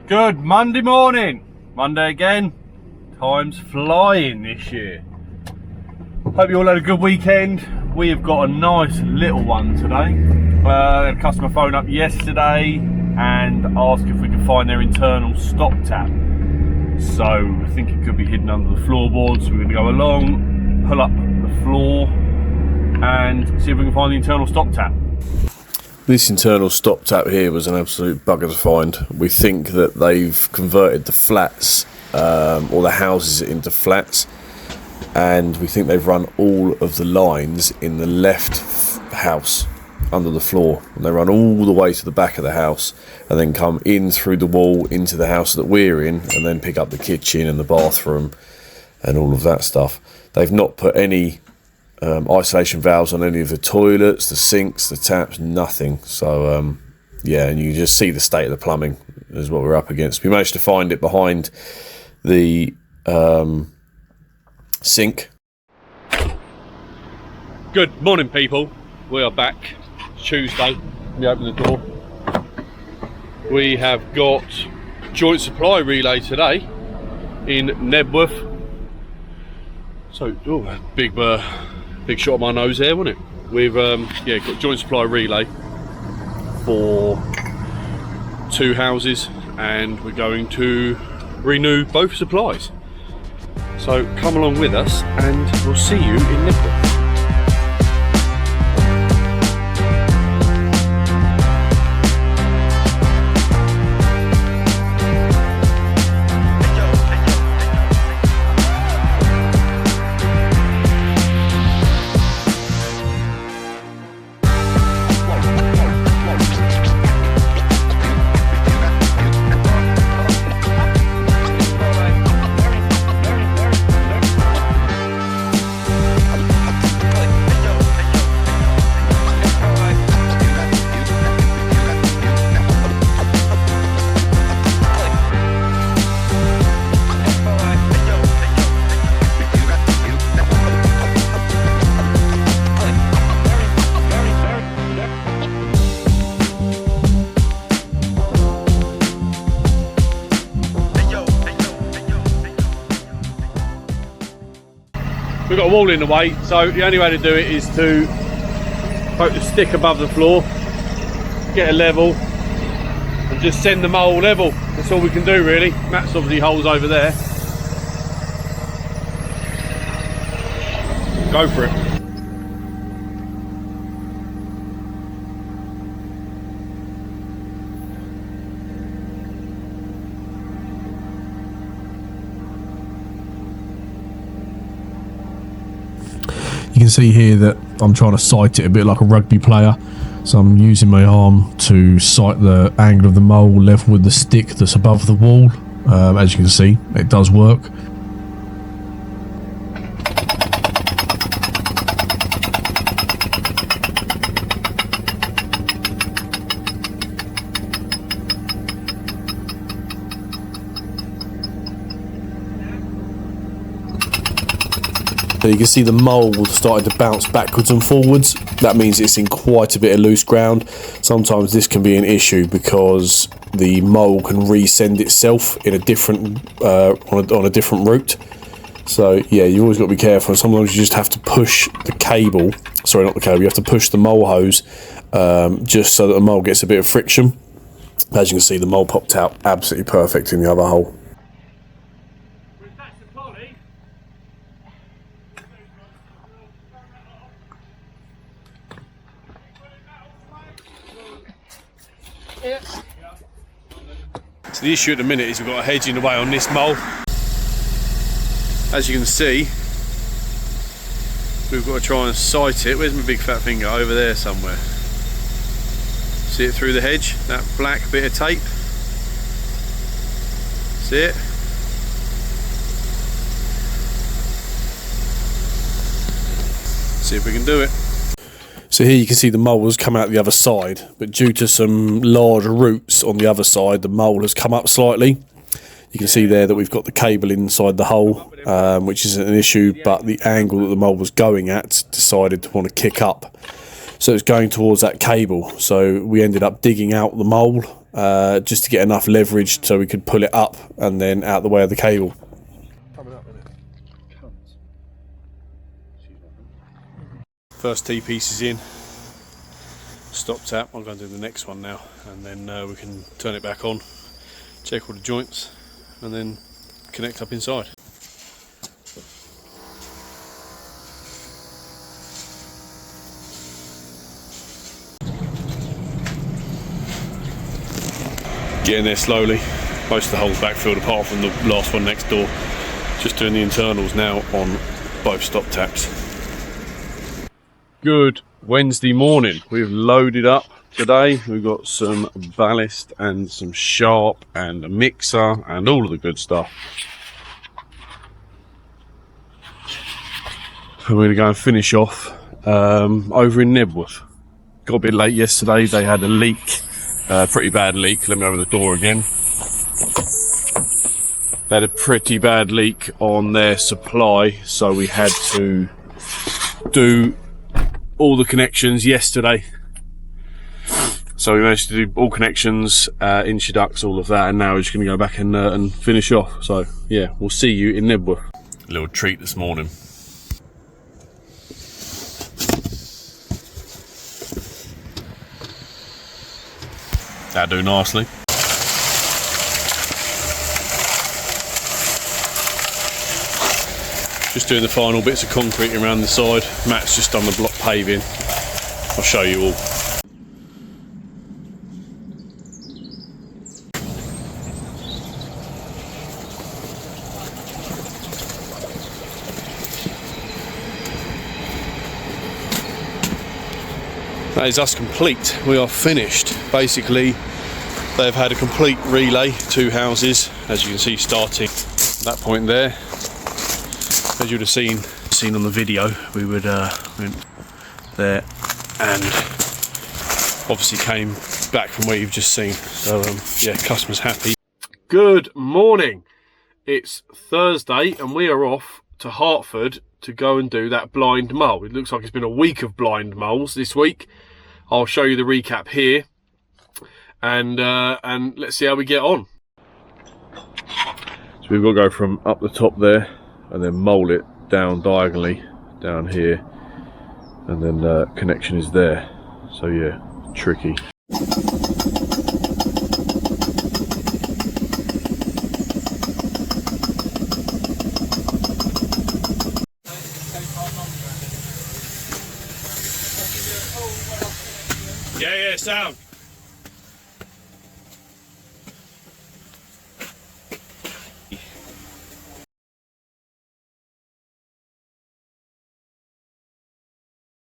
Good Monday morning. Monday again. Time's flying this year. Hope you all had a good weekend. We have got a nice little one today. Had a customer phone up yesterday and asked if we could find their internal stop tap. So I think it could be hidden under the floorboards. So we're going to go along, pull up the floor and see if we can find the internal stop tap. This internal stop tap here was an absolute bugger to find. We think that they've converted the flats or the houses into flats, and we think they've run all of the lines in the left house under the floor, and they run all the way to the back of the house and then come in through the wall into the house that we're in, and then pick up the kitchen and the bathroom and all of that stuff. They've not put any isolation valves on any of the toilets, the sinks, the taps, nothing. So yeah, and you just see the state of the plumbing is what we're up against. We managed to find it behind the sink. Good morning, people. We are back. It's Tuesday. We open the door. We have got joint supply relay today in Knebworth. So, oh, big shot of my nose there, wasn't it? We've yeah, got joint supply relay for 2 houses, and we're going to renew both supplies. So come along with us and we'll see you in Knebworth. We've got a wall in the way, so the only way to do it is to poke the stick above the floor, get a level, and just send the mole level. That's all we can do really. Matt's obviously holes over there. Go for it. You can see here that I'm trying to sight it a bit like a rugby player, so I'm using my arm to sight the angle of the mole level with the stick that's above the wall. As you can see, it does work. So you can see the mole starting to bounce backwards and forwards. That means it's in quite a bit of loose ground. Sometimes this can be an issue because the mole can resend itself in a different on a different route. So yeah, you've always got to be careful. Sometimes you just have to push the cable. Sorry, not the cable. You have to push the mole hose just so that the mole gets a bit of friction. As you can see, the mole popped out absolutely perfect in the other hole. So the issue at the minute is we've got a hedge in the way on this mole. As you can see, we've got to try and sight it. Where's my big fat finger? Over there somewhere. See it through the hedge? That black bit of tape. See it? See if we can do it. So here you can see the mole has come out the other side, but due to some large roots on the other side, the mole has come up slightly. You can see there that we've got the cable inside the hole, which isn't an issue, but the angle that the mole was going at decided to want to kick up. so it's going towards that cable. So we ended up digging out the mole just to get enough leverage so we could pull it up and then out the way of the cable. First T-piece is in, stop tap. I'm going to do the next one now, and then we can turn it back on, check all the joints, and then connect up inside. Getting there slowly, most of the holes backfilled apart from the last one next door. Just doing the internals now on both stop taps. Good Wednesday morning. We've loaded up today. We've got some ballast and some sharp and a mixer and all of the good stuff. And we're going to go and finish off over in Knebworth. Got a bit late yesterday. They had a leak, pretty bad leak. Let me open the door again. They had a pretty bad leak on their supply, so we had to do all the connections yesterday. So we managed to do all connections, inch ducts, all of that, and now we're just going to go back and finish off. So yeah, we'll see you in Knebworth. A little treat this morning. That'll do nicely. Just doing the final bits of concrete around the side. Matt's just done the block paving. I'll show you all. That is us complete. We are finished. Basically, they've had a complete relay, 2 houses, as you can see, starting at that point there. As you'd have seen on the video, we went there and obviously came back from where you've just seen. So yeah, customers happy. Good morning. It's Thursday and we are off to Hertford to go and do that blind mole. It looks like it's been a week of blind moles this week. I'll show you the recap here, and let's see how we get on. So we've got to go from up the top there and then mole it down diagonally down here, and then the connection is there. So yeah, tricky. Yeah, sound.